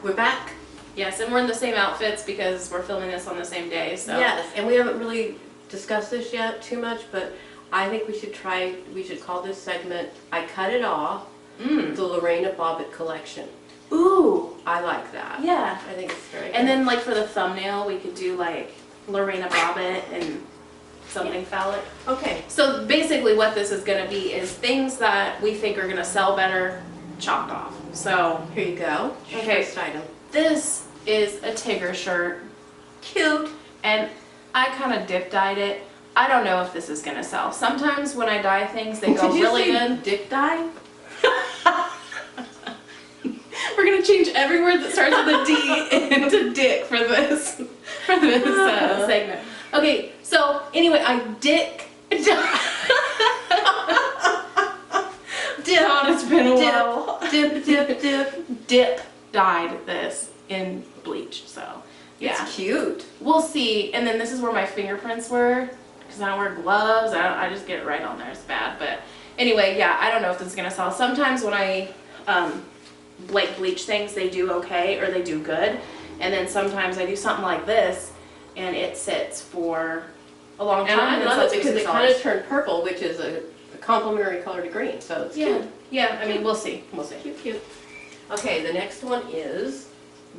We're back. Yes, and we're in the same outfits because we're filming this on the same day, so. Yes, and we haven't really discussed this yet too much, but I think we should call this segment, I Cut It Off, the Lorena Bobbitt collection. Ooh. I like that. Yeah. I think it's very good. And then like for the thumbnail, we could do like Lorena Bobbitt and something phallic. Okay. So basically what this is going to be is things that we think are going to sell better chopped off. So here you go. Okay. First item. This is a Tigger shirt. Cute. And I kind of dip dyed it. I don't know if this is going to sell. Sometimes when I dye things, they go really good. Dip dye? We're going to change every word that starts with a D into dick for this segment. Okay, so anyway, I dip. God, it's been a while. Dip dyed this in bleach, so yeah. It's cute. We'll see. And then this is where my fingerprints were, because I don't wear gloves. I just get it right on there. It's bad. But anyway, yeah, I don't know if this is going to sell. Sometimes when I bleach things, they do okay or they do good. And then sometimes I do something like this and it sits for a long time. And I love it because it kind of turned purple, which is a complementary color to green. So it's cute. Yeah, I mean, we'll see. We'll see. Cute, cute. Okay, the next one is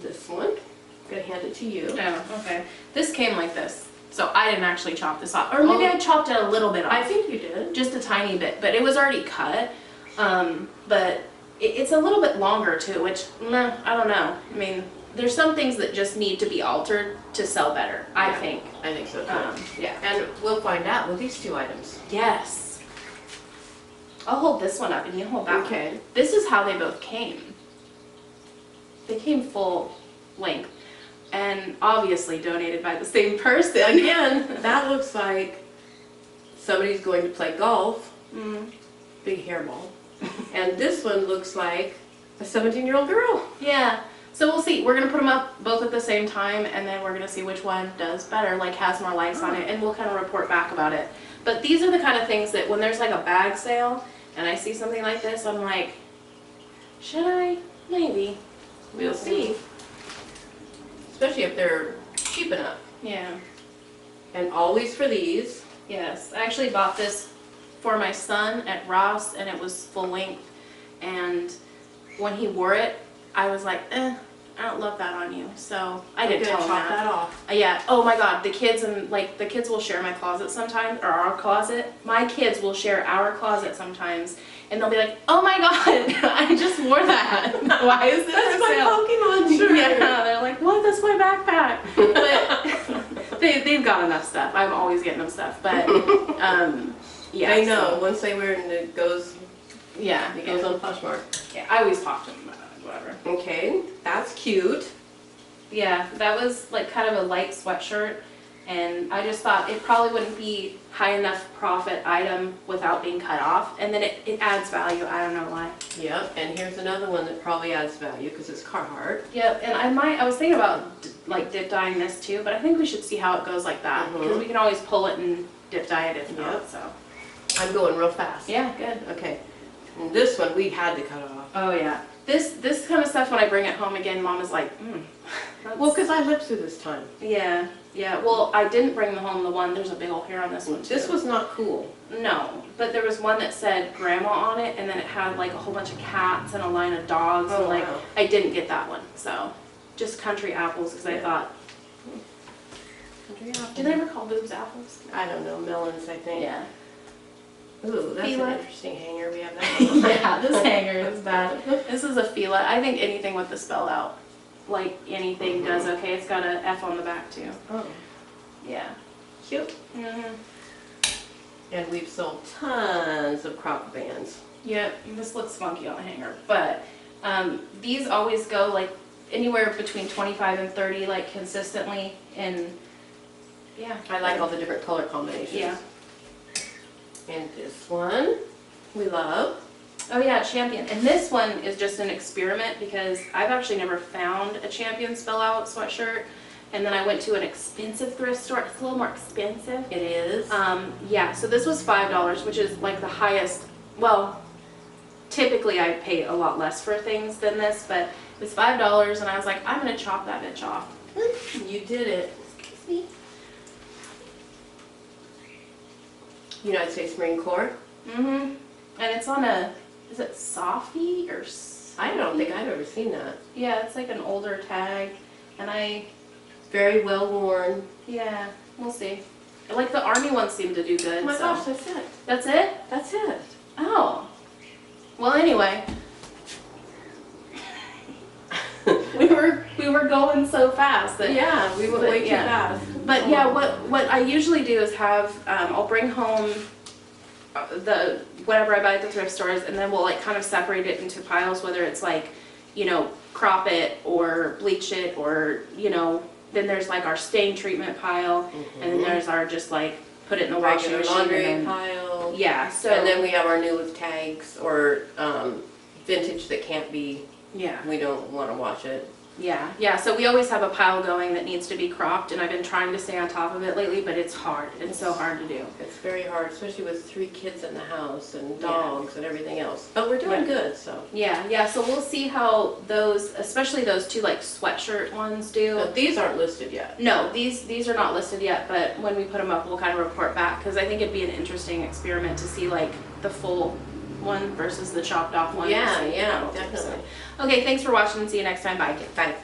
this one. I'm going to hand it to you. Oh, okay. This came like this. So I didn't actually chop this off. Or maybe I chopped it a little bit off. I think you did. Just a tiny bit. But it was already cut. But it's a little bit longer too, which, I don't know. I mean, there's some things that just need to be altered to sell better, I think. I think so too. Yeah. And we'll find out with these two items. Yes. I'll hold this one up and you hold that Okay. one. This is how they both came. They came full length. And obviously donated by the same person. Again, that looks like somebody's going to play golf. Big hairball. And this one looks like a 17-year-old girl. Yeah. So we'll see. We're going to put them up both at the same time, and then we're going to see which one does better, like has more likes on it, and we'll kind of report back about it. But these are the kind of things that when there's like a bag sale, and I see something like this, I'm like, should I? Maybe. We'll see. Especially if they're cheap enough. Yeah. And always for these. Yes. I actually bought this for my son at Ross, and it was full length. And when he wore it, I was like, I don't love that on you. So I didn't tell him that off. Yeah. Oh my God. The kids the kids will share my closet sometimes, or our closet. My kids will share our closet sometimes, and they'll be like, "Oh my God, I just wore that. Why is this That's for my sale?" Pokemon shirt. Yeah. They're like, "What? That's my backpack." But they've got enough stuff. I'm always getting them stuff. But yeah. I know. Once they wear it, and it goes. Yeah. It goes on Poshmark. Yeah. I always talk to them about it. Whatever. Okay, that's cute. Yeah, that was like kind of a light sweatshirt, and I just thought it probably wouldn't be high enough profit item without being cut off, and then it adds value. I don't know why. Yep, and here's another one that probably adds value because it's Carhartt. Yep, and I was thinking about like dip dyeing this too, but I think we should see how it goes like that, because we can always pull it and dip dye it if not. So I'm going real fast. yeah, good. Okay, and this one we had to cut off. Oh yeah. This kind of stuff, when I bring it home again, Mom is like, Well, because I lived through this time. Yeah, yeah. Well, I didn't bring home the one. There's a big old hair on this one too. This was not cool. No, but there was one that said grandma on it, and then it had like a whole bunch of cats and a line of dogs. Oh, and like, wow. I didn't get that one. So just country apples, because I thought, did they ever call boobs apples? I don't know, melons, I think. Yeah. Ooh, that's Fila. an interesting hanger. We have that one. Yeah, this hanger is bad. This is a Fila. I think anything with the spell out, like anything does okay. It's got a F on the back too. Oh, Yeah. cute. And we've sold tons of crop bands. Yep, this looks funky on the hanger, but these always go like anywhere between 25 and 30, like consistently, and yeah. I like all the different color combinations. Yeah. And this one we love. Oh yeah, Champion. And this one is just an experiment because I've actually never found a Champion spell out sweatshirt. And then I went to an expensive thrift store. It's a little more expensive. It is. Yeah, so this was $5, which is like the highest. Well, typically I pay a lot less for things than this, but It's $5, and I was like, I'm gonna chop that bitch off. You did it. Excuse me. United States Marine Corps. Mm-hmm. And it's on a, is it Softy or I don't think I've ever seen that. Yeah, it's like an older tag, and Very well worn. yeah, we'll see. Like the Army ones seem to do good. Oh my so. gosh, that's it. That's it? That's it. Oh. Well, anyway. we were going so fast that Yeah, we went way too fast. But yeah, what I usually do is have I'll bring home the whatever I buy at the thrift stores, and then we'll like kind of separate it into piles, whether it's like, you know, crop it or bleach it, or, you know, then there's like our stain treatment pile, and then there's our just like put it in the washing Regular machine laundry and then, pile. yeah, so And then we have our new with tags or vintage that can't be, yeah. we don't want to wash it. Yeah, so we always have a pile going that needs to be cropped, and I've been trying to stay on top of it lately, but it's hard. It's so hard to do. It's very hard, especially with 3 kids in the house and dogs and everything else. But we're doing good, so. Yeah, so we'll see how those, especially those 2 like sweatshirt ones do. But these aren't listed yet. No, these are not listed yet, but when we put them up, we'll kind of report back, because I think it'd be an interesting experiment to see like the full one versus the chopped off one. Yeah, So, definitely. Okay, thanks for watching, and see you next time. Bye. Bye.